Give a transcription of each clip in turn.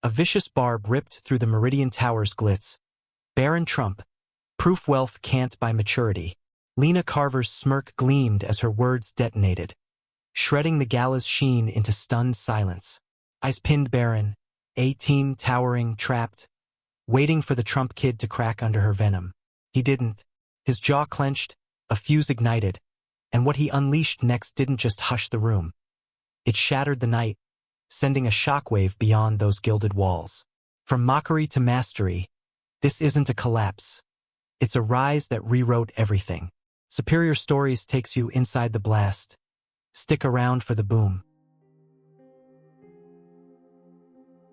A vicious barb ripped through the Meridian Tower's glitz. Barron Trump. Proof wealth can't buy maturity. Lena Carver's smirk gleamed as her words detonated, shredding the gala's sheen into stunned silence. Eyes pinned Barron, 18 towering, trapped, waiting for the Trump kid to crack under her venom. He didn't. His jaw clenched, a fuse ignited, and what he unleashed next didn't just hush the room. It shattered the night, sending a shockwave beyond those gilded walls. From mockery to mastery, this isn't a collapse. It's a rise that rewrote everything. Superior Stories takes you inside the blast. Stick around for the boom.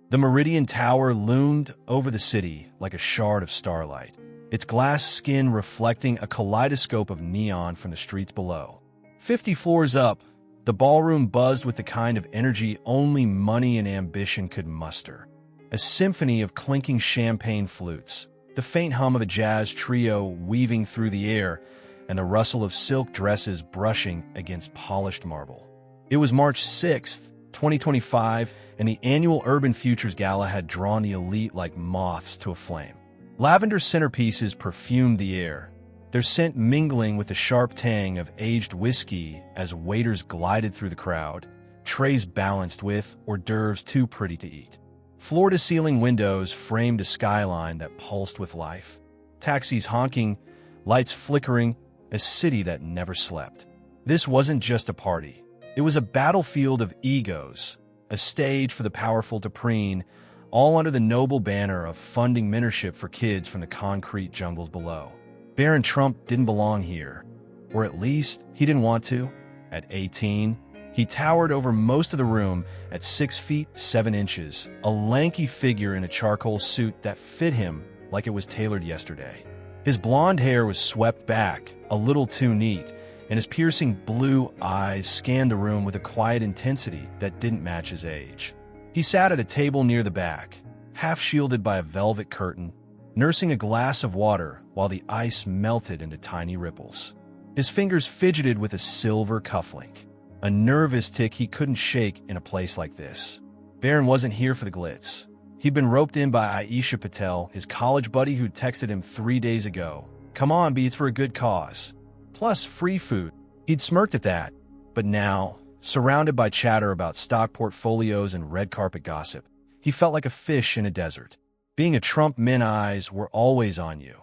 The Meridian Tower loomed over the city like a shard of starlight, its glass skin reflecting a kaleidoscope of neon from the streets below. 50 floors up, the ballroom buzzed with the kind of energy only money and ambition could muster. A symphony of clinking champagne flutes, the faint hum of a jazz trio weaving through the air, and the rustle of silk dresses brushing against polished marble. It was March 6th, 2025, and the annual Urban Futures Gala had drawn the elite like moths to a flame. Lavender centerpieces perfumed the air, their scent mingling with the sharp tang of aged whiskey as waiters glided through the crowd, trays balanced with hors d'oeuvres too pretty to eat. Floor-to-ceiling windows framed a skyline that pulsed with life. Taxis honking, lights flickering, a city that never slept. This wasn't just a party. It was a battlefield of egos, a stage for the powerful to preen, all under the noble banner of funding mentorship for kids from the concrete jungles below. Barron Trump didn't belong here, or at least he didn't want to. At 18, he towered over most of the room at 6 feet 7 inches, a lanky figure in a charcoal suit that fit him like it was tailored yesterday. His blonde hair was swept back, a little too neat, and his piercing blue eyes scanned the room with a quiet intensity that didn't match his age. He sat at a table near the back, half shielded by a velvet curtain, nursing a glass of water while the ice melted into tiny ripples. His fingers fidgeted with a silver cufflink, a nervous tick he couldn't shake in a place like this. Barron wasn't here for the glitz. He'd been roped in by Aisha Patel, his college buddy who'd texted him 3 days ago. "Come on, B, it's for a good cause. Plus free food." He'd smirked at that, but now, surrounded by chatter about stock portfolios and red carpet gossip, he felt like a fish in a desert. Being a Trump, men eyes were always on you,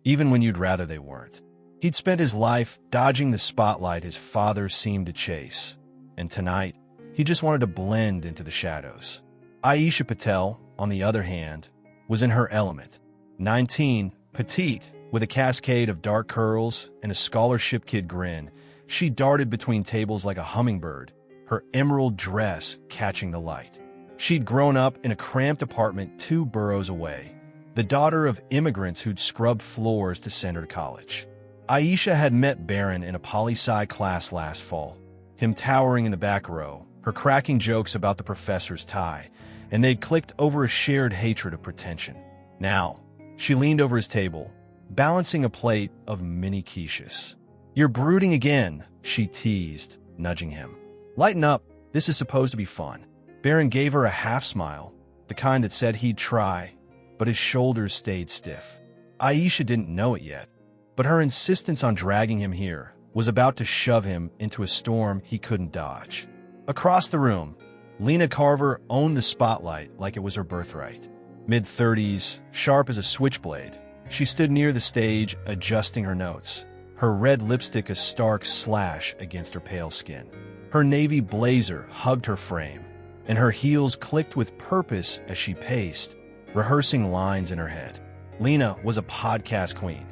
even when you'd rather they weren't. He'd spent his life dodging the spotlight his father seemed to chase, and tonight, he just wanted to blend into the shadows. Aisha Patel, on the other hand, was in her element. 19, petite, with a cascade of dark curls and a scholarship kid grin, she darted between tables like a hummingbird, her emerald dress catching the light. She'd grown up in a cramped apartment 2 boroughs away, the daughter of immigrants who'd scrubbed floors to send her to college. Aisha had met Barron in a poli-sci class last fall, him towering in the back row, her cracking jokes about the professor's tie, and they'd clicked over a shared hatred of pretension. Now, she leaned over his table, balancing a plate of mini quiches. "You're brooding again," she teased, nudging him. "Lighten up, this is supposed to be fun." Barron gave her a half-smile, the kind that said he'd try, but his shoulders stayed stiff. Aisha didn't know it yet, but her insistence on dragging him here was about to shove him into a storm he couldn't dodge. Across the room, Lena Carver owned the spotlight like it was her birthright. Mid-30s, sharp as a switchblade, she stood near the stage adjusting her notes, her red lipstick a stark slash against her pale skin. Her navy blazer hugged her frame, and her heels clicked with purpose as she paced, rehearsing lines in her head. Lena was a podcast queen.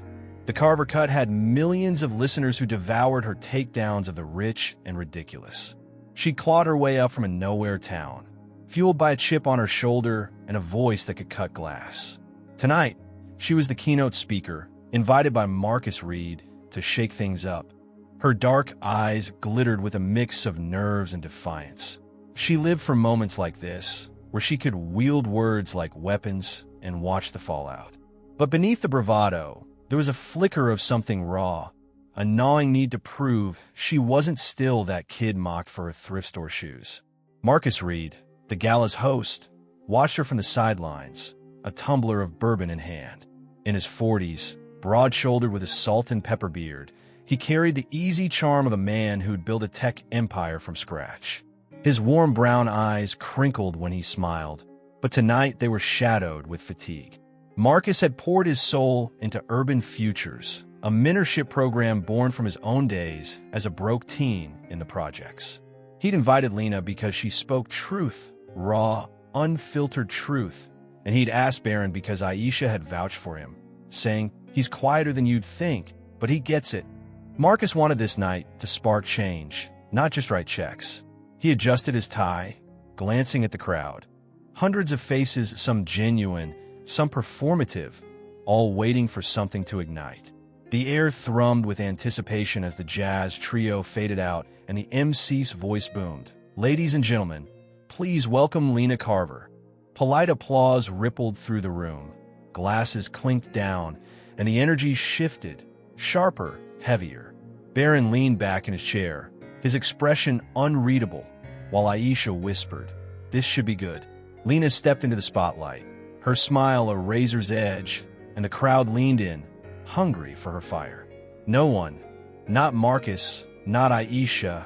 The Carver Cut had millions of listeners who devoured her takedowns of the rich and ridiculous. She clawed her way up from a nowhere town, fueled by a chip on her shoulder and a voice that could cut glass. Tonight, she was the keynote speaker, invited by Marcus Reed to shake things up. Her dark eyes glittered with a mix of nerves and defiance. She lived for moments like this, where she could wield words like weapons and watch the fallout. But beneath the bravado, there was a flicker of something raw, a gnawing need to prove she wasn't still that kid mocked for her thrift store shoes. Marcus Reed, the gala's host, watched her from the sidelines, a tumbler of bourbon in hand. In his 40s, broad-shouldered with a salt and pepper beard, he carried the easy charm of a man who'd built a tech empire from scratch. His warm brown eyes crinkled when he smiled, but tonight they were shadowed with fatigue. Marcus had poured his soul into Urban Futures, a mentorship program born from his own days as a broke teen in the projects. He'd invited Lena because she spoke truth, raw, unfiltered truth, and he'd asked Barron because Aisha had vouched for him, saying, "He's quieter than you'd think, but he gets it." Marcus wanted this night to spark change, not just write checks. He adjusted his tie, glancing at the crowd. Hundreds of faces, some genuine, some performative, all waiting for something to ignite. The air thrummed with anticipation as the jazz trio faded out and the MC's voice boomed. "Ladies and gentlemen, please welcome Lena Carver." Polite applause rippled through the room. Glasses clinked down, and the energy shifted, sharper, heavier. Barron leaned back in his chair, his expression unreadable, while Aisha whispered, "This should be good." Lena stepped into the spotlight, her smile a razor's edge, and the crowd leaned in, hungry for her fire. No one, not Marcus, not Aisha,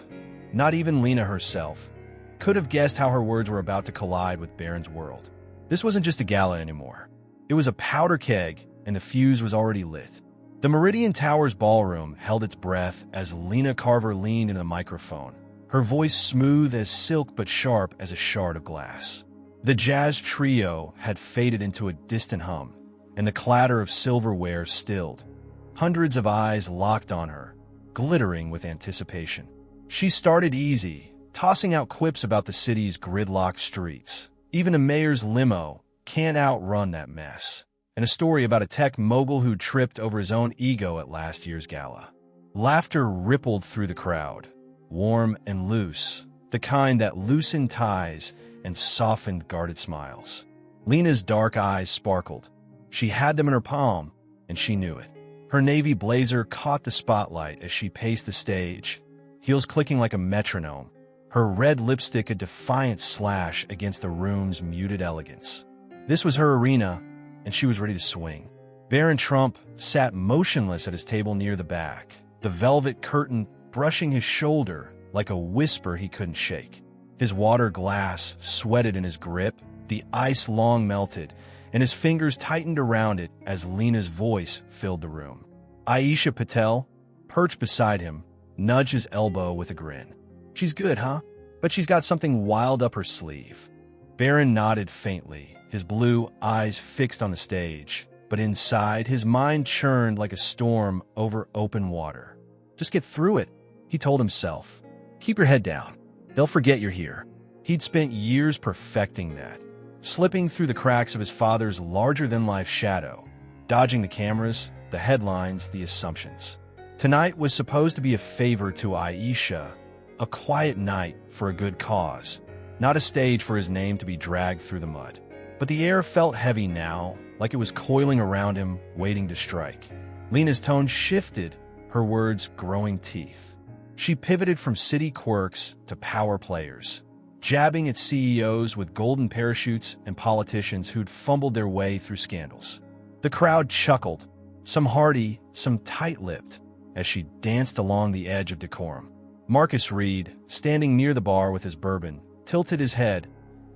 not even Lena herself, could have guessed how her words were about to collide with Barron's world. This wasn't just a gala anymore. It was a powder keg, and the fuse was already lit. The Meridian Towers ballroom held its breath as Lena Carver leaned into the microphone, her voice smooth as silk but sharp as a shard of glass. The jazz trio had faded into a distant hum, and the clatter of silverware stilled. Hundreds of eyes locked on her, glittering with anticipation. She started easy, tossing out quips about the city's gridlocked streets. Even the mayor's limo can't outrun that mess. And a story about a tech mogul who tripped over his own ego at last year's gala. Laughter rippled through the crowd, warm and loose, the kind that loosened ties and softened guarded smiles. Lena's dark eyes sparkled. She had them in her palm, and she knew it. Her navy blazer caught the spotlight as she paced the stage, heels clicking like a metronome, her red lipstick a defiant slash against the room's muted elegance. This was her arena, and she was ready to swing. Barron Trump sat motionless at his table near the back, the velvet curtain brushing his shoulder like a whisper he couldn't shake. His water glass sweated in his grip, the ice long melted, and his fingers tightened around it as Lena's voice filled the room. Aisha Patel, perched beside him, nudged his elbow with a grin. "She's good, huh? But she's got something wild up her sleeve." Barron nodded faintly, his blue eyes fixed on the stage, but inside his mind churned like a storm over open water. "Just get through it," he told himself. "Keep your head down. They'll forget you're here." He'd spent years perfecting that, slipping through the cracks of his father's larger-than-life shadow, dodging the cameras, the headlines, the assumptions. Tonight was supposed to be a favor to Aisha, a quiet night for a good cause, not a stage for his name to be dragged through the mud. But the air felt heavy now, like it was coiling around him, waiting to strike. Lena's tone shifted, her words growing teeth. She pivoted from city quirks to power players, jabbing at CEOs with golden parachutes and politicians who'd fumbled their way through scandals. The crowd chuckled, some hearty, some tight-lipped, as she danced along the edge of decorum. Marcus Reed, standing near the bar with his bourbon, tilted his head,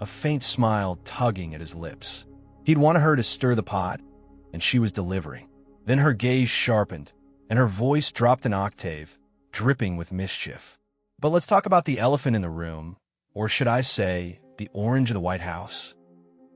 a faint smile tugging at his lips. He'd wanted her to stir the pot, and she was delivering. Then her gaze sharpened, and her voice dropped an octave, dripping with mischief. "But let's talk about the elephant in the room, or should I say, the orange of the White House."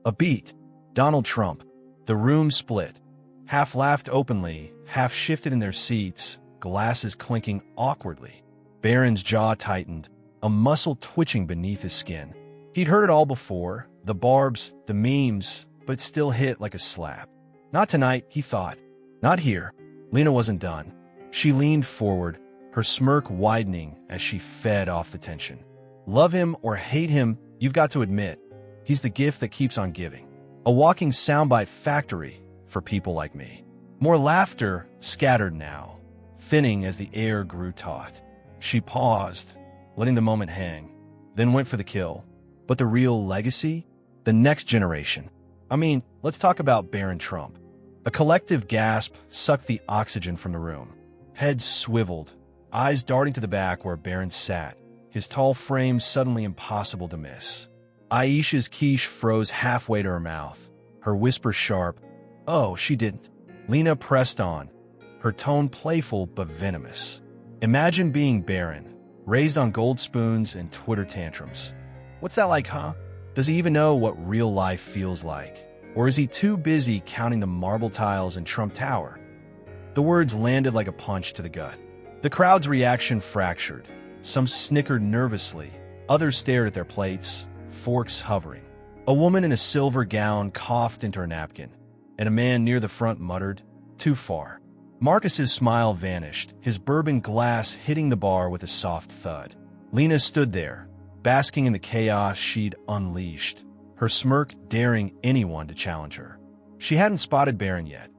A beat. Donald Trump. The room split. Half laughed openly, half shifted in their seats, glasses clinking awkwardly. Barron's jaw tightened, a muscle twitching beneath his skin. He'd heard it all before, the barbs, the memes, but it still hit like a slap. Not tonight, he thought. Not here. Lena wasn't done. She leaned forward, her smirk widening as she fed off the tension. "Love him or hate him, you've got to admit, he's the gift that keeps on giving. A walking soundbite factory for people like me." More laughter scattered now, thinning as the air grew taut. She paused, letting the moment hang, then went for the kill. But the real legacy? The next generation. I mean, let's talk about Barron Trump. A collective gasp sucked the oxygen from the room. Heads swiveled, eyes darting to the back where Barron sat, his tall frame suddenly impossible to miss. Aisha's quiche froze halfway to her mouth, her whisper sharp. Oh, she didn't. Lena pressed on, her tone playful but venomous. Imagine being Barron, raised on gold spoons and Twitter tantrums. What's that like, huh? Does he even know what real life feels like? Or is he too busy counting the marble tiles in Trump Tower? The words landed like a punch to the gut. The crowd's reaction fractured. Some snickered nervously, others stared at their plates, forks hovering. A woman in a silver gown coughed into her napkin, and a man near the front muttered, "Too far." Marcus's smile vanished, his bourbon glass hitting the bar with a soft thud. Lena stood there, basking in the chaos she'd unleashed, her smirk daring anyone to challenge her. She hadn't spotted Barron yet.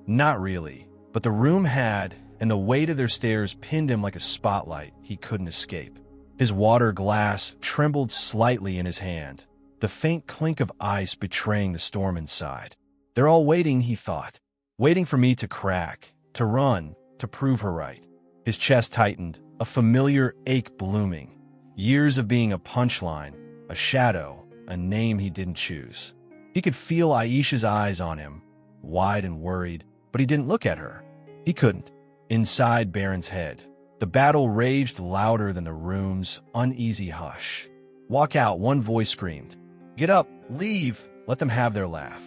Not really, but the room had, and the weight of their stares pinned him like a spotlight he couldn't escape. His water glass trembled slightly in his hand, the faint clink of ice betraying the storm inside. They're all waiting, he thought, waiting for me to crack, to run, to prove her right. His chest tightened, a familiar ache blooming. Years of being a punchline, a shadow, a name he didn't choose. He could feel Aisha's eyes on him, wide and worried, but he didn't look at her. He couldn't. Inside Barron's head, the battle raged louder than the room's uneasy hush. "Walk out," one voice screamed. "Get up, leave, let them have their laugh.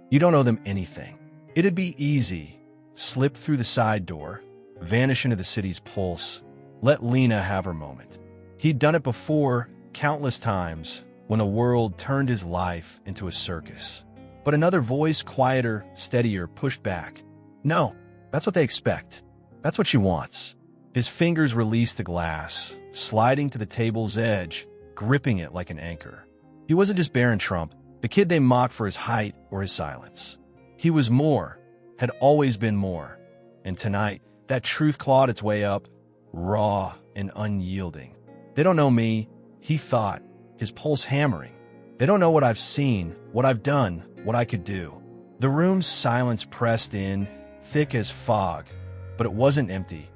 You don't owe them anything." It'd be easy. Slip through the side door, vanish into the city's pulse, let Lena have her moment. He'd done it before, countless times, when a world turned his life into a circus. But another voice, quieter, steadier, pushed back. "No, that's what they expect. That's what she wants." His fingers released the glass, sliding to the table's edge, gripping it like an anchor. He wasn't just Barron Trump, the kid they mocked for his height or his silence. He was more, had always been more. And tonight, that truth clawed its way up, raw and unyielding. "They don't know me," he thought, his pulse hammering. "They don't know what I've seen, what I've done, what I could do." The room's silence pressed in, thick as fog, but it wasn't empty.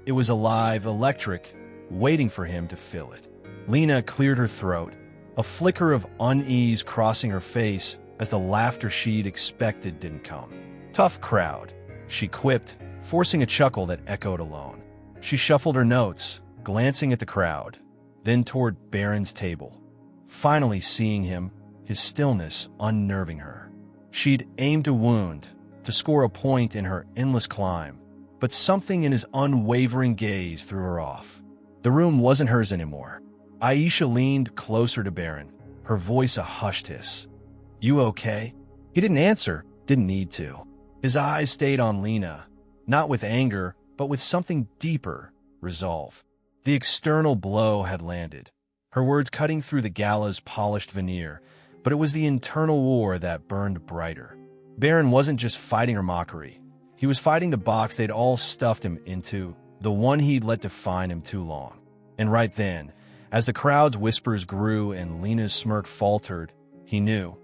It was alive, electric, waiting for him to fill it. Lena cleared her throat, a flicker of unease crossing her face as the laughter she'd expected didn't come. "Tough crowd," she quipped, forcing a chuckle that echoed alone. She shuffled her notes, glancing at the crowd, then toward Barron's table. Finally seeing him, his stillness unnerving her. She'd aimed to wound, to score a point in her endless climb, but something in his unwavering gaze threw her off. The room wasn't hers anymore. Aisha leaned closer to Barron, her voice a hushed hiss. "You okay?" He didn't answer, didn't need to. His eyes stayed on Lena, not with anger, but with something deeper, resolve. The external blow had landed, her words cutting through the gala's polished veneer, but it was the internal war that burned brighter. Barron wasn't just fighting her mockery. He was fighting the box they'd all stuffed him into, the one he'd let define him too long. And right then, as the crowd's whispers grew and Lena's smirk faltered, he knew.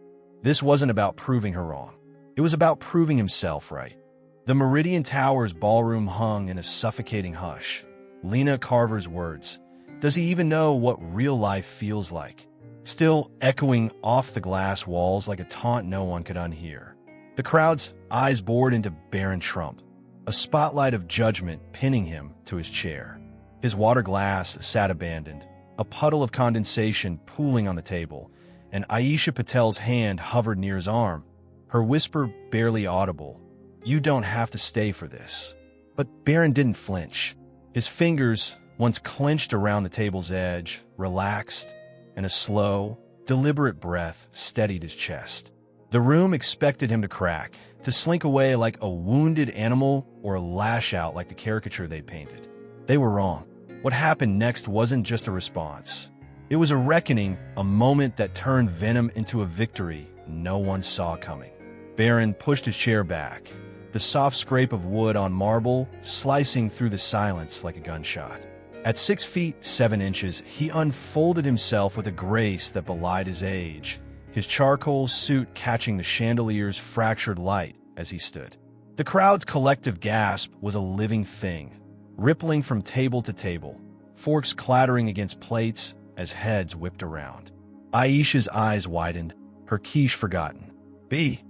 This wasn't about proving her wrong. It was about proving himself right. The Meridian Tower's ballroom hung in a suffocating hush. Lena Carver's words. Does he even know what real life feels like? Still echoing off the glass walls like a taunt no one could unhear. The crowd's eyes bored into Barron Trump, a spotlight of judgment pinning him to his chair. His water glass sat abandoned, a puddle of condensation pooling on the table, and Aisha Patel's hand hovered near his arm, her whisper barely audible. "You don't have to stay for this." But Barron didn't flinch. His fingers, once clenched around the table's edge, relaxed, and a slow, deliberate breath steadied his chest. The room expected him to crack, to slink away like a wounded animal or lash out like the caricature they'd painted. They were wrong. What happened next wasn't just a response. It was a reckoning, a moment that turned venom into a victory no one saw coming. Barron pushed his chair back, the soft scrape of wood on marble slicing through the silence like a gunshot. At 6 feet 7 inches, he unfolded himself with a grace that belied his age, his charcoal suit catching the chandelier's fractured light as he stood. The crowd's collective gasp was a living thing, rippling from table to table, forks clattering against plates as heads whipped around. Aisha's eyes widened, her quiche forgotten. "B,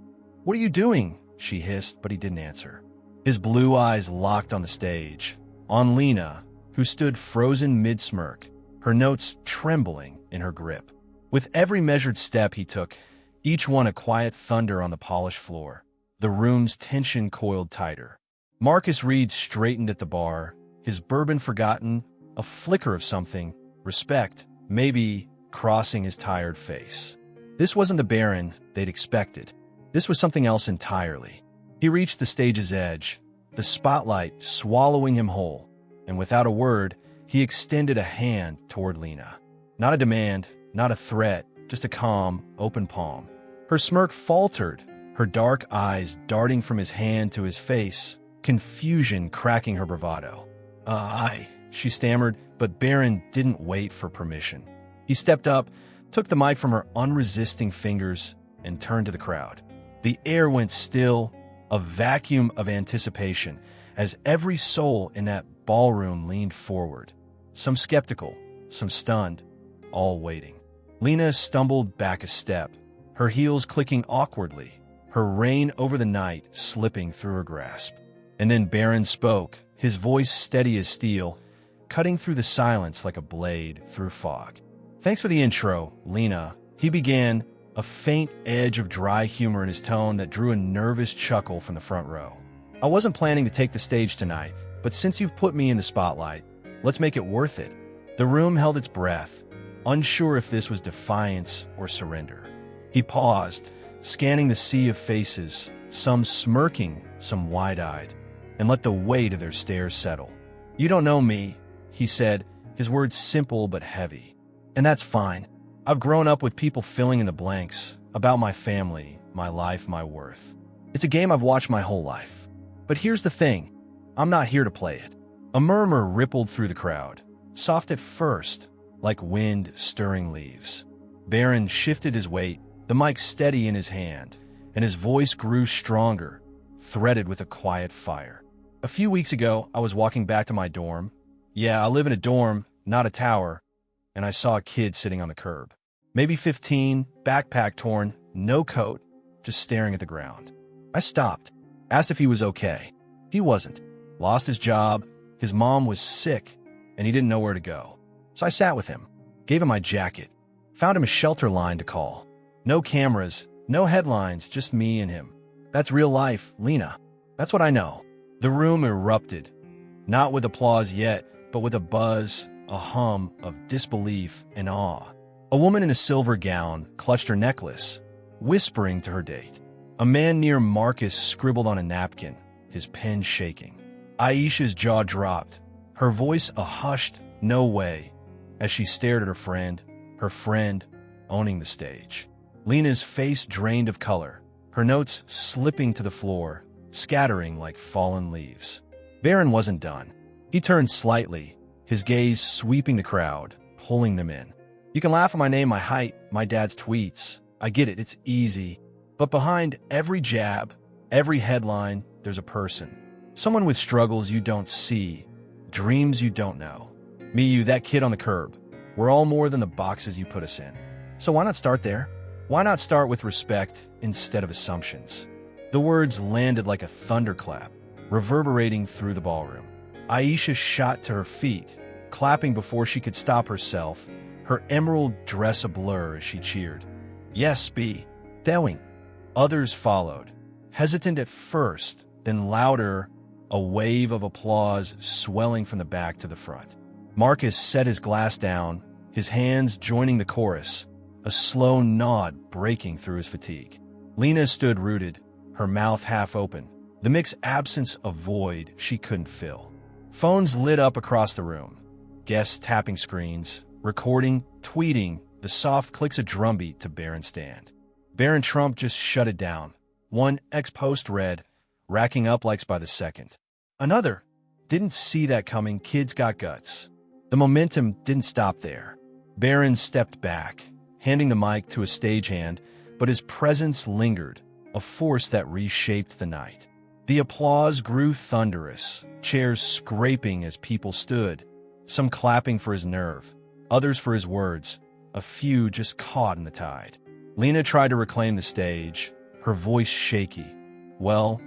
what are you doing?" she hissed, but he didn't answer. His blue eyes locked on the stage, on Lena, who stood frozen mid-smirk, her notes trembling in her grip. With every measured step he took, each one a quiet thunder on the polished floor, the room's tension coiled tighter. Marcus Reed straightened at the bar, his bourbon forgotten, a flicker of something, respect, maybe, crossing his tired face. This wasn't the Barron they'd expected. This was something else entirely. He reached the stage's edge, the spotlight swallowing him whole, and without a word, he extended a hand toward Lena. Not a demand, not a threat, just a calm, open palm. Her smirk faltered, her dark eyes darting from his hand to his face, confusion cracking her bravado. She stammered, but Barron didn't wait for permission. He stepped up, took the mic from her unresisting fingers, and turned to the crowd. The air went still, a vacuum of anticipation, as every soul in that ballroom leaned forward. Some skeptical, some stunned, all waiting. Lena stumbled back a step, her heels clicking awkwardly, her rein over the night slipping through her grasp. And then Barron spoke, his voice steady as steel, cutting through the silence like a blade through fog. "Thanks for the intro, Lena," he began, a faint edge of dry humor in his tone that drew a nervous chuckle from the front row. "I wasn't planning to take the stage tonight, but since you've put me in the spotlight, let's make it worth it." The room held its breath, unsure if this was defiance or surrender. He paused, scanning the sea of faces, some smirking, some wide-eyed, and let the weight of their stares settle. "You don't know me," he said, his words simple but heavy. "And that's fine. I've grown up with people filling in the blanks, about my family, my life, my worth. It's a game I've watched my whole life. But here's the thing, I'm not here to play it." A murmur rippled through the crowd, soft at first, like wind stirring leaves. Barron shifted his weight, the mic steady in his hand, and his voice grew stronger, threaded with a quiet fire. "A few weeks ago, I was walking back to my dorm. Yeah, I live in a dorm, not a tower, and I saw a kid sitting on the curb. Maybe 15, backpack torn, no coat, just staring at the ground. I stopped, asked if he was okay. He wasn't. Lost his job, his mom was sick, and he didn't know where to go. So I sat with him, gave him my jacket, found him a shelter line to call. No cameras, no headlines, just me and him. That's real life, Lena. That's what I know." The room erupted, not with applause yet, but with a buzz, a hum of disbelief and awe. A woman in a silver gown clutched her necklace, whispering to her date. A man near Marcus scribbled on a napkin, his pen shaking. Aisha's jaw dropped, her voice a hushed "no way," as she stared at her friend owning the stage. Lena's face drained of color, her notes slipping to the floor, scattering like fallen leaves. Barron wasn't done. He turned slightly, his gaze sweeping the crowd, pulling them in. "You can laugh at my name, my height, my dad's tweets. I get it, it's easy. But behind every jab, every headline, there's a person. Someone with struggles you don't see, dreams you don't know. Me, you, that kid on the curb. We're all more than the boxes you put us in. So why not start there? Why not start with respect instead of assumptions?" The words landed like a thunderclap, reverberating through the ballroom. Aisha shot to her feet, clapping before she could stop herself, her emerald dress a blur as she cheered. "Yes, B. Throwing." Others followed, hesitant at first, then louder, a wave of applause swelling from the back to the front. Marcus set his glass down, his hands joining the chorus, a slow nod breaking through his fatigue. Lena stood rooted, her mouth half open, the mixed absence of void she couldn't fill. Phones lit up across the room, guests tapping screens, recording, tweeting, the soft clicks of drumbeat to Barron stand. Barron Trump just shut it down. One ex-post read, racking up likes by the second. Another, didn't see that coming, kids got guts. The momentum didn't stop there. Barron stepped back, handing the mic to a stagehand, but his presence lingered, a force that reshaped the night. The applause grew thunderous, chairs scraping as people stood, some clapping for his nerve, others for his words, a few just caught in the tide. Lena tried to reclaim the stage, her voice shaky. Well,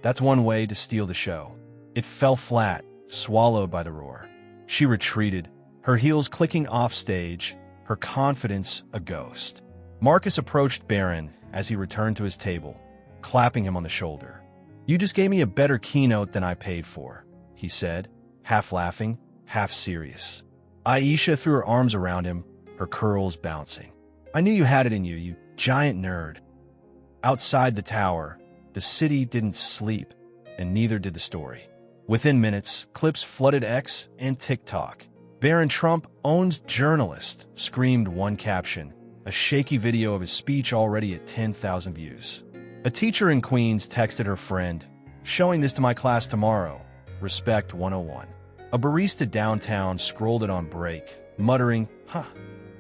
that's one way to steal the show. It fell flat, swallowed by the roar. She retreated, her heels clicking off stage, her confidence a ghost. Marcus approached Barron as he returned to his table, clapping him on the shoulder. "You just gave me a better keynote than I paid for," he said, half laughing, half serious. Aisha threw her arms around him, her curls bouncing. "I knew you had it in you, you giant nerd." Outside the tower, the city didn't sleep, and neither did the story. Within minutes, clips flooded X and TikTok. "Barron Trump owns journalist," screamed one caption, a shaky video of his speech already at 10,000 views. A teacher in Queens texted her friend, "Showing this to my class tomorrow. Respect 101. A barista downtown scrolled it on break, muttering,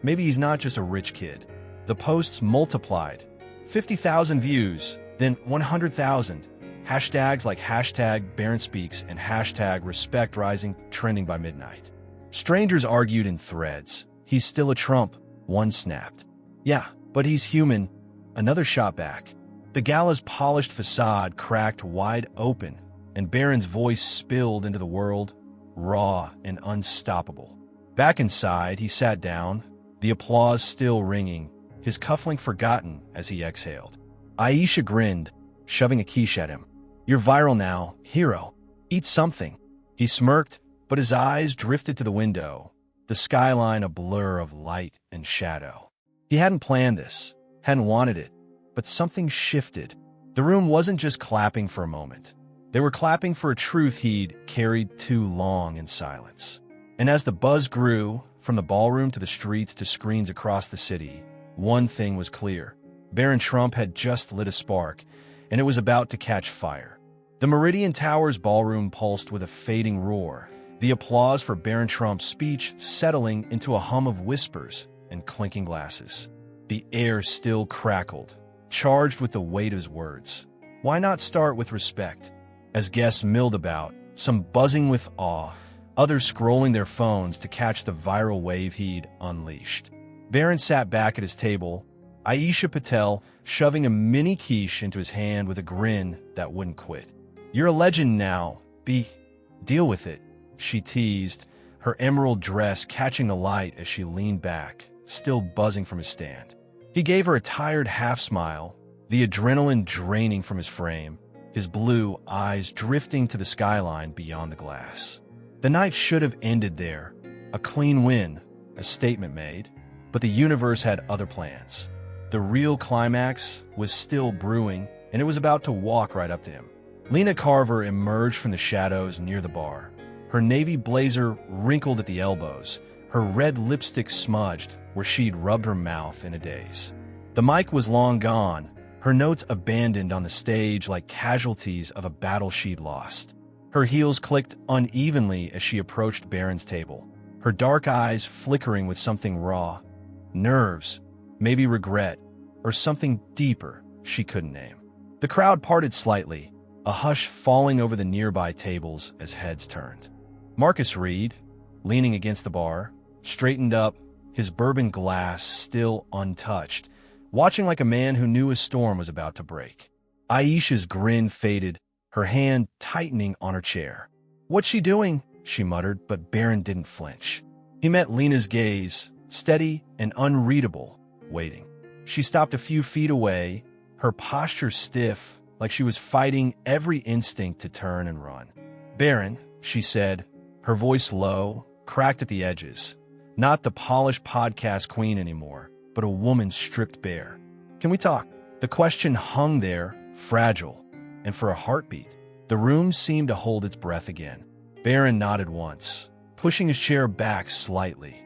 maybe he's not just a rich kid." The posts multiplied. 50,000 views, then 100,000. Hashtags like hashtag Barron Speaks and hashtag Respect Rising trending by midnight. Strangers argued in threads. "He's still a Trump," one snapped. "Yeah, but he's human," another shot back. The gala's polished facade cracked wide open, and Barron's voice spilled into the world, raw and unstoppable. Back inside, he sat down, the applause still ringing, his cufflink forgotten as he exhaled. Aisha grinned, shoving a quiche at him. "You're viral now, hero. Eat something." He smirked, but his eyes drifted to the window, the skyline a blur of light and shadow. He hadn't planned this, hadn't wanted it, but something shifted. The room wasn't just clapping for a moment. They were clapping for a truth he'd carried too long in silence. And as the buzz grew, from the ballroom to the streets to screens across the city, one thing was clear. Barron Trump had just lit a spark, and it was about to catch fire. The Meridian Towers ballroom pulsed with a fading roar, the applause for Barron Trump's speech settling into a hum of whispers and clinking glasses. The air still crackled, charged with the weight of his words. Why not start with respect? As guests milled about, some buzzing with awe, others scrolling their phones to catch the viral wave he'd unleashed. Barron sat back at his table, Aisha Patel shoving a mini quiche into his hand with a grin that wouldn't quit. "You're a legend now, deal with it," she teased, her emerald dress catching the light as she leaned back, still buzzing from his stand. He gave her a tired half-smile, the adrenaline draining from his frame, his blue eyes drifting to the skyline beyond the glass. The night should have ended there, a clean win, a statement made, but the universe had other plans. The real climax was still brewing, and it was about to walk right up to him. Lena Carver emerged from the shadows near the bar, her navy blazer wrinkled at the elbows, her red lipstick smudged where she'd rubbed her mouth in a daze. The mic was long gone, her notes abandoned on the stage like casualties of a battle she'd lost. Her heels clicked unevenly as she approached Barron's table, her dark eyes flickering with something raw. Nerves, maybe regret, or something deeper she couldn't name. The crowd parted slightly, a hush falling over the nearby tables as heads turned. Marcus Reed, leaning against the bar, straightened up, his bourbon glass still untouched, watching like a man who knew a storm was about to break. Aisha's grin faded, her hand tightening on her chair. "What's she doing?" she muttered, but Barron didn't flinch. He met Lena's gaze, steady and unreadable, waiting. She stopped a few feet away, her posture stiff, like she was fighting every instinct to turn and run. "Barron," she said, her voice low, cracked at the edges. Not the polished podcast queen anymore, but a woman stripped bare. "Can we talk?" The question hung there, fragile, and for a heartbeat, the room seemed to hold its breath again. Barron nodded once, pushing his chair back slightly.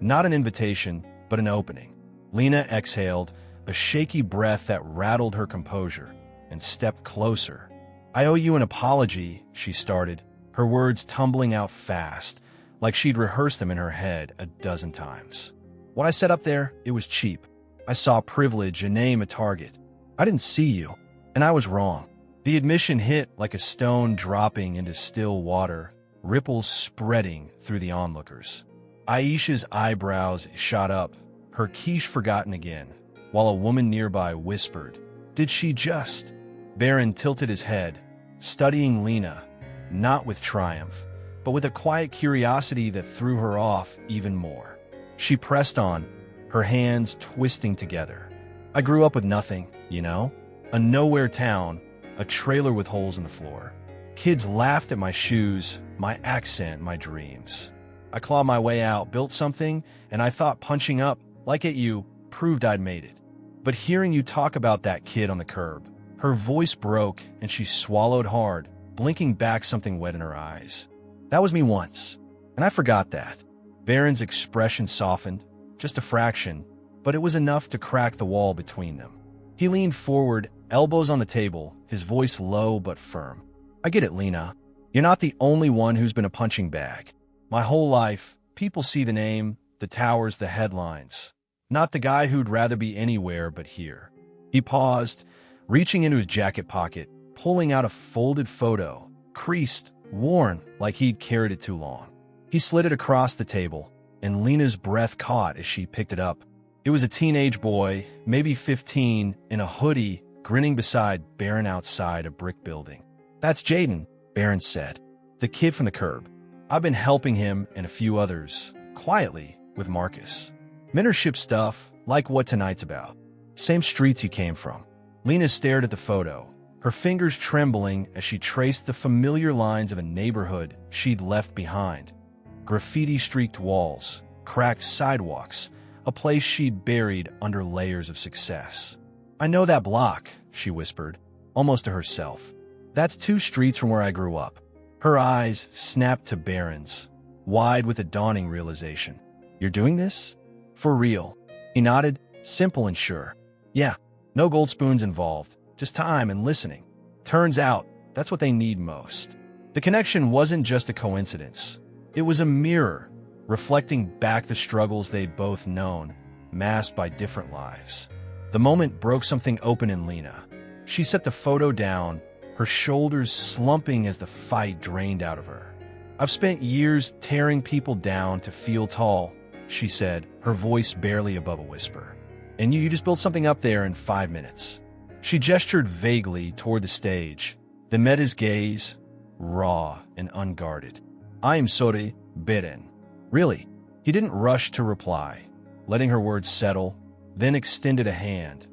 Not an invitation, but an opening. Lena exhaled, a shaky breath that rattled her composure, and stepped closer. "I owe you an apology," she started, her words tumbling out fast, like she'd rehearsed them in her head a dozen times. "What I said up there, it was cheap. I saw privilege, a name, a target. I didn't see you, and I was wrong. The admission hit like a stone dropping into still water, ripples spreading through the onlookers. Aisha's eyebrows shot up, her quiche forgotten again, while a woman nearby whispered, "Did she just?" Barron tilted his head, studying Lena, not with triumph, but with a quiet curiosity that threw her off even more. She pressed on, her hands twisting together. "I grew up with nothing, you know? A nowhere town, a trailer with holes in the floor. Kids laughed at my shoes, my accent, my dreams. I clawed my way out, built something, and I thought punching up, like at you, proved I'd made it. But hearing you talk about that kid on the curb," her voice broke and she swallowed hard, blinking back something wet in her eyes. "That was me once, and I forgot that." Barron's expression softened, just a fraction, but it was enough to crack the wall between them. He leaned forward, elbows on the table, his voice low but firm. "I get it, Lena. You're not the only one who's been a punching bag. My whole life, people see the name, the towers, the headlines. Not the guy who'd rather be anywhere but here." He paused, reaching into his jacket pocket, pulling out a folded photo, creased, worn like he'd carried it too long. He slid it across the table, and Lena's breath caught as she picked it up. It was a teenage boy, maybe 15, in a hoodie, grinning beside Barron outside a brick building. "That's Jaden," Barron said. "The kid from the curb. I've been helping him and a few others, quietly, with MOCKS. Mentorship stuff, like what tonight's about. Same streets he came from." Lena stared at the photo, her fingers trembling as she traced the familiar lines of a neighborhood she'd left behind. Graffiti-streaked walls, cracked sidewalks, a place she'd buried under layers of success. "I know that block," she whispered, almost to herself. "That's 2 streets from where I grew up." Her eyes snapped to Barron's, wide with a dawning realization. "You're doing this? For real?" He nodded, simple and sure. "Yeah, no gold spoons involved, just time and listening. Turns out, that's what they need most." The connection wasn't just a coincidence. It was a mirror, reflecting back the struggles they'd both known, masked by different lives. The moment broke something open in Lena. She set the photo down, her shoulders slumping as the fight drained out of her. "I've spent years tearing people down to feel tall," she said, her voice barely above a whisper. "And you just built something up there in 5 minutes." She gestured vaguely toward the stage, then met his gaze, raw and unguarded. "I am sorry, Barron." "Really?" He didn't rush to reply, letting her words settle, then extended a hand.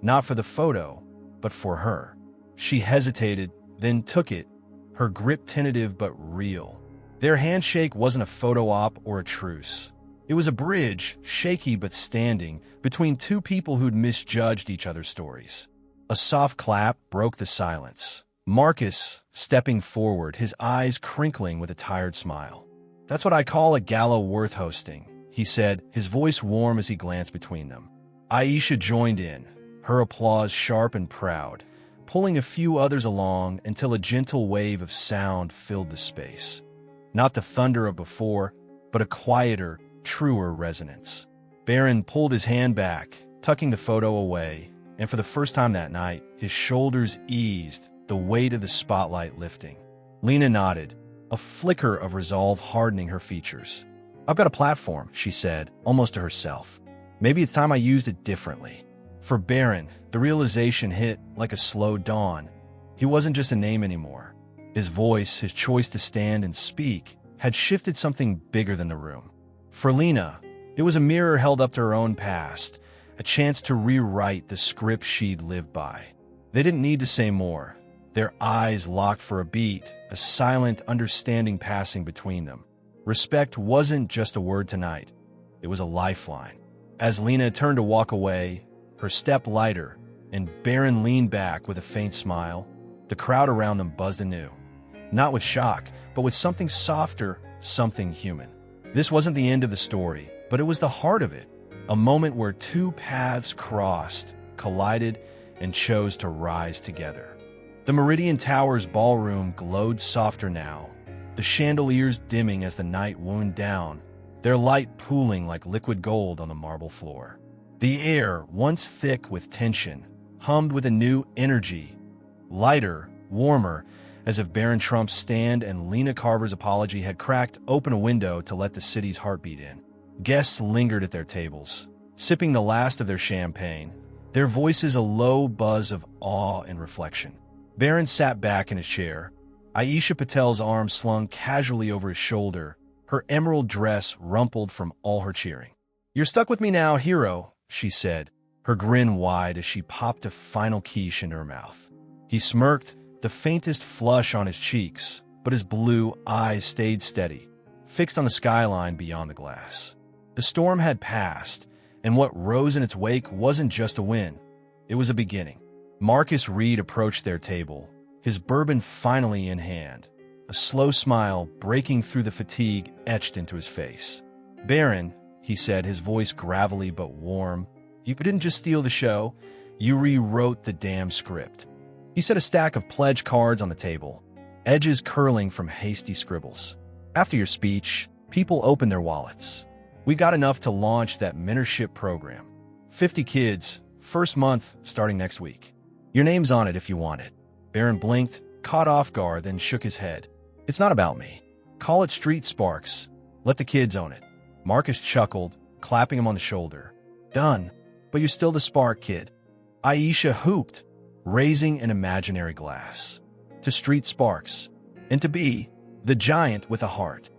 Not for the photo, but for her. She hesitated, then took it, her grip tentative but real. Their handshake wasn't a photo op or a truce. It was a bridge, shaky but standing, between 2 people who'd misjudged each other's stories. A soft clap broke the silence. MOCKS, stepping forward, his eyes crinkling with a tired smile. "That's what I call a gala worth hosting," he said, his voice warm as he glanced between them. Aisha joined in, her applause sharp and proud, pulling a few others along until a gentle wave of sound filled the space. Not the thunder of before, but a quieter, truer resonance. Barron pulled his hand back, tucking the photo away, and for the first time that night, his shoulders eased, the weight of the spotlight lifting. Lena nodded, a flicker of resolve hardening her features. "I've got a platform," she said, almost to herself. "Maybe it's time I used it differently." For Barron, the realization hit like a slow dawn. He wasn't just a name anymore. His voice, his choice to stand and speak, had shifted something bigger than the room. For Lena, it was a mirror held up to her own past, a chance to rewrite the script she'd lived by. They didn't need to say more. Their eyes locked for a beat, a silent understanding passing between them. Respect wasn't just a word tonight. It was a lifeline. As Lena turned to walk away, her step lighter, and Barron leaned back with a faint smile, the crowd around them buzzed anew. Not with shock, but with something softer, something human. This wasn't the end of the story, but it was the heart of it. A moment where 2 paths crossed, collided, and chose to rise together. The Meridian Tower's ballroom glowed softer now, the chandeliers dimming as the night wound down, their light pooling like liquid gold on the marble floor. The air, once thick with tension, hummed with a new energy, lighter, warmer, as if Barron Trump's stand and Lena Carver's apology had cracked open a window to let the city's heartbeat in. Guests lingered at their tables, sipping the last of their champagne, their voices a low buzz of awe and reflection. Barron sat back in his chair, Aisha Patel's arm slung casually over his shoulder, her emerald dress rumpled from all her cheering. "You're stuck with me now, hero," she said, her grin wide as she popped a final quiche into her mouth. He smirked, the faintest flush on his cheeks, but his blue eyes stayed steady, fixed on the skyline beyond the glass. The storm had passed, and what rose in its wake wasn't just a win. It was a beginning. Marcus Reed approached their table, his bourbon finally in hand, a slow smile breaking through the fatigue etched into his face. "Barron," he said, his voice gravelly but warm, "you didn't just steal the show, you rewrote the damn script." He set a stack of pledge cards on the table, edges curling from hasty scribbles. "After your speech, people opened their wallets. We got enough to launch that mentorship program. 50 kids, first month starting next week. Your name's on it if you want it." Barron blinked, caught off guard, then shook his head. "It's not about me. Call it Street Sparks. Let the kids own it." Marcus chuckled, clapping him on the shoulder. "Done. But you're still the spark, kid." Aisha hooped, raising an imaginary glass. "To Street Sparks. And to be the giant with a heart."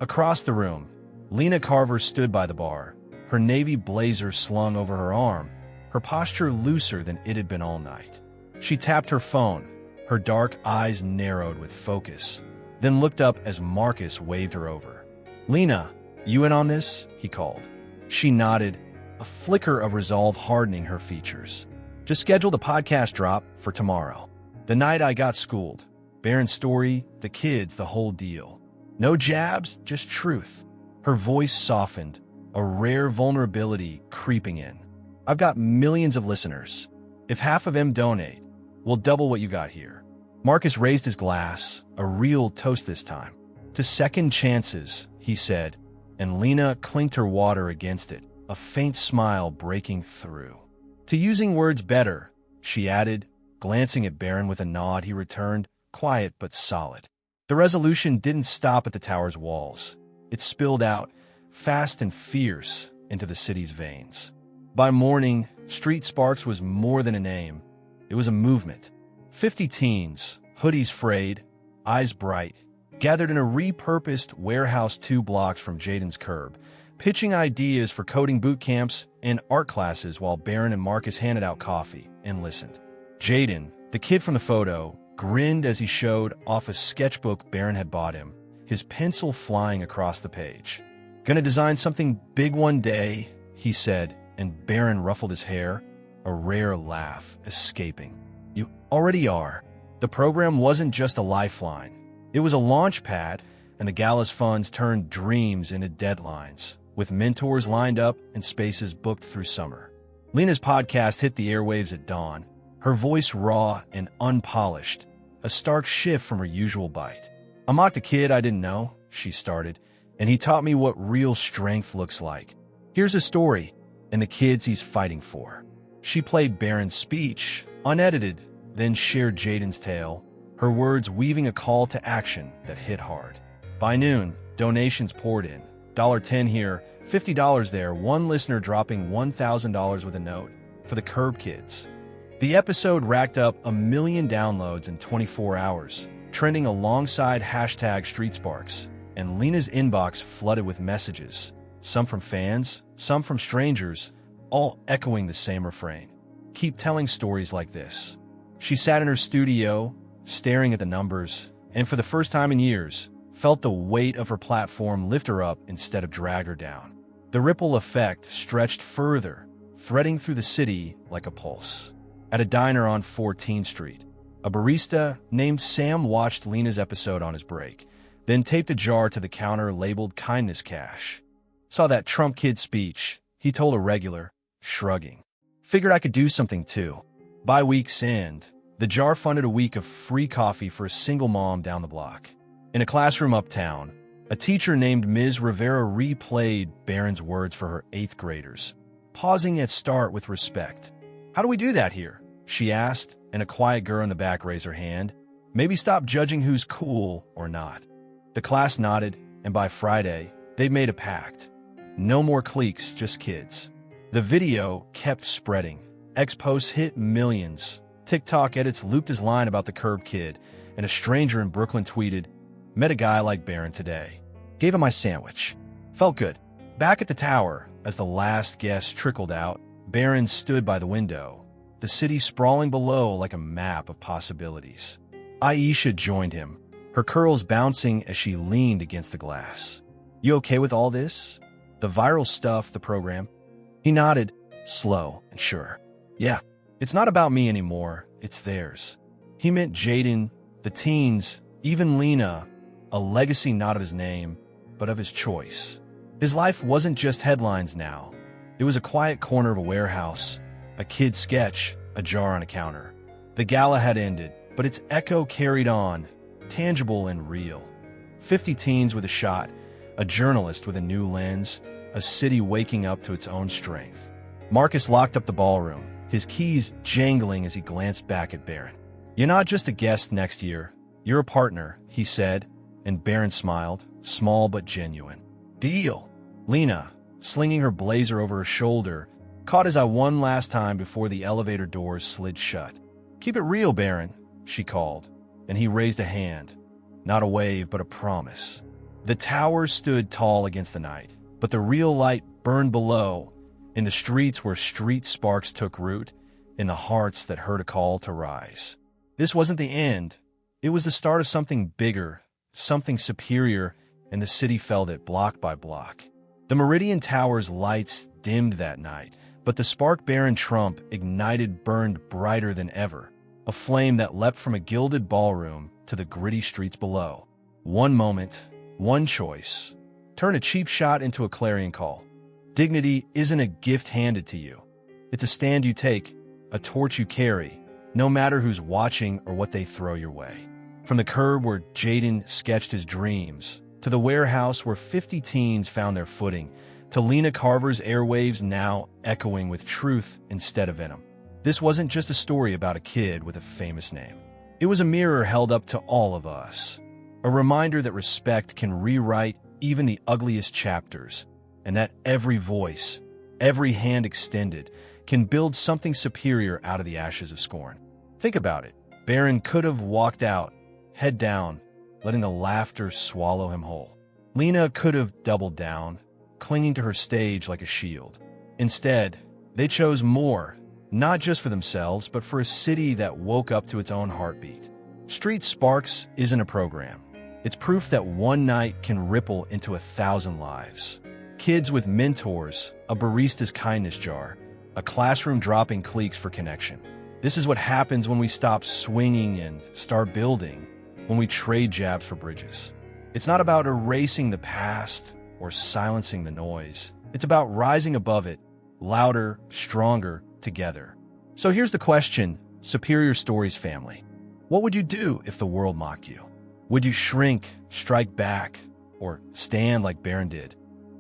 Across the room, Lena Carver stood by the bar, her navy blazer slung over her arm, her posture looser than it had been all night. She tapped her phone, her dark eyes narrowed with focus, then looked up as Marcus waved her over. "Lena, you in on this?" he called. She nodded, a flicker of resolve hardening her features. "Just schedule the podcast drop for tomorrow. The night I got schooled. Barron's story, the kids, the whole deal. No jabs, just truth." Her voice softened, a rare vulnerability creeping in. "I've got millions of listeners. If half of them donate, we'll double what you got here." Marcus raised his glass, a real toast this time. "To second chances," he said, and Lena clinked her water against it, a faint smile breaking through. "To using words better," she added, glancing at Barron with a nod he returned, quiet but solid. The resolution didn't stop at the tower's walls. It spilled out, fast and fierce, into the city's veins. By morning, Street Sparks was more than a name. It was a movement. 50 teens, hoodies frayed, eyes bright, gathered in a repurposed warehouse 2 blocks from Jaden's curb, pitching ideas for coding boot camps and art classes while Barron and Marcus handed out coffee and listened. Jaden, the kid from the photo, grinned as he showed off a sketchbook Barron had bought him, his pencil flying across the page. "Gonna design something big one day," he said, and Barron ruffled his hair, a rare laugh escaping. "You already are." The program wasn't just a lifeline. It was a launch pad, and the gala's funds turned dreams into deadlines, with mentors lined up and spaces booked through summer. Lena's podcast hit the airwaves at dawn, her voice raw and unpolished, a stark shift from her usual bite. "I mocked a kid I didn't know," she started, "and he taught me what real strength looks like. Here's a story, and the kids he's fighting for." She played Barron's speech, unedited, then shared Jaden's tale, her words weaving a call to action that hit hard. By noon, donations poured in, $10 here, $50 there, one listener dropping $1,000 with a note for the Curb Kids. The episode racked up 1 million downloads in 24 hours, trending alongside #StreetSparks, and Lena's inbox flooded with messages, some from fans, some from strangers, all echoing the same refrain. "Keep telling stories like this." She sat in her studio, staring at the numbers, and for the first time in years, felt the weight of her platform lift her up instead of drag her down. The ripple effect stretched further, threading through the city like a pulse. At a diner on 14th Street, a barista named Sam watched Lena's episode on his break, then taped a jar to the counter labeled Kindness Cash. "Saw that Trump kid speech," he told a regular, shrugging. "Figured I could do something too." By week's end, the jar funded a week of free coffee for a single mom down the block. In a classroom uptown, a teacher named Ms. Rivera replayed Barron's words for her 8th graders. pausing at start with respect. "How do we do that here?" she asked, and a quiet girl in the back raised her hand. "Maybe stop judging who's cool or not." The class nodded, and by Friday, they'd made a pact. No more cliques, just kids. The video kept spreading. X-posts hit millions. TikTok edits looped his line about the curb kid, and a stranger in Brooklyn tweeted, "Met a guy like Barron today. Gave him my sandwich. Felt good." Back at the tower, as the last guest trickled out, Barron stood by the window, the city sprawling below like a map of possibilities. Aisha joined him, her curls bouncing as she leaned against the glass. "You okay with all this? The viral stuff, the program?" He nodded, slow and sure. "Yeah, it's not about me anymore, it's theirs." He meant Jaden, the teens, even Lena, a legacy not of his name, but of his choice. His life wasn't just headlines now. It was a quiet corner of a warehouse, a kid's sketch, a jar on a counter. The gala had ended, but its echo carried on, tangible and real. 50 teens with a shot, a journalist with a new lens, a city waking up to its own strength. Marcus locked up the ballroom, his keys jangling as he glanced back at Barron. "You're not just a guest next year, you're a partner," he said, and Barron smiled, small but genuine. "Deal." Lena, slinging her blazer over her shoulder, caught his eye one last time before the elevator doors slid shut. "Keep it real, Barron," she called, and he raised a hand. Not a wave, but a promise. The tower stood tall against the night, but the real light burned below, in the streets where street sparks took root, in the hearts that heard a call to rise. This wasn't the end. It was the start of something bigger, something superior, and the city felt it block by block. The Meridian Tower's lights dimmed that night, but the spark Barron Trump ignited burned brighter than ever, a flame that leapt from a gilded ballroom to the gritty streets below. One moment, one choice. Turn a cheap shot into a clarion call. Dignity isn't a gift handed to you. It's a stand you take, a torch you carry, no matter who's watching or what they throw your way. From the curb where Jaden sketched his dreams, to the warehouse where 50 teens found their footing, to Lena Carver's airwaves now echoing with truth instead of venom. This wasn't just a story about a kid with a famous name. It was a mirror held up to all of us, a reminder that respect can rewrite even the ugliest chapters, and that every voice, every hand extended, can build something superior out of the ashes of scorn. Think about it. Barron could have walked out, head down, letting the laughter swallow him whole. Lena could have doubled down, clinging to her stage like a shield. Instead, they chose more, not just for themselves, but for a city that woke up to its own heartbeat. Street Sparks isn't a program. It's proof that one night can ripple into 1,000 lives. Kids with mentors, a barista's kindness jar, a classroom dropping cliques for connection. This is what happens when we stop swinging and start building, when we trade jabs for bridges. It's not about erasing the past or silencing the noise. It's about rising above it, louder, stronger, together. So here's the question, Superior Stories family. What would you do if the world mocked you? Would you shrink, strike back, or stand like Barron did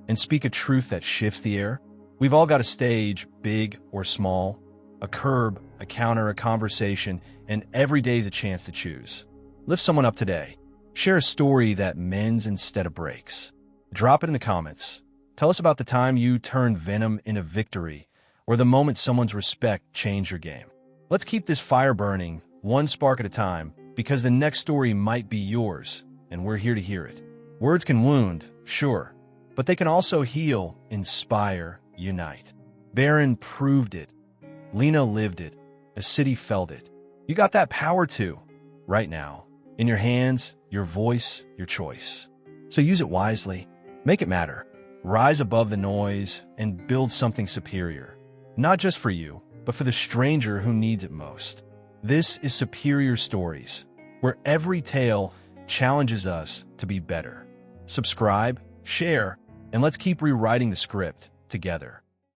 and speak a truth that shifts the air? We've all got a stage, big or small, a curb, a counter, a conversation, and every day is a chance to choose. Lift someone up today. Share a story that mends instead of breaks. Drop it in the comments. Tell us about the time you turned venom into victory, or the moment someone's respect changed your game. Let's keep this fire burning, one spark at a time, because the next story might be yours, and we're here to hear it. Words can wound, sure, but they can also heal, inspire, unite. Barron proved it. Lena lived it. A city felt it. You got that power too, right now. In your hands, your voice, your choice. So use it wisely. Make it matter. Rise above the noise and build something superior. Not just for you, but for the stranger who needs it most. This is Superior Stories, where every tale challenges us to be better. Subscribe, share, and let's keep rewriting the script together.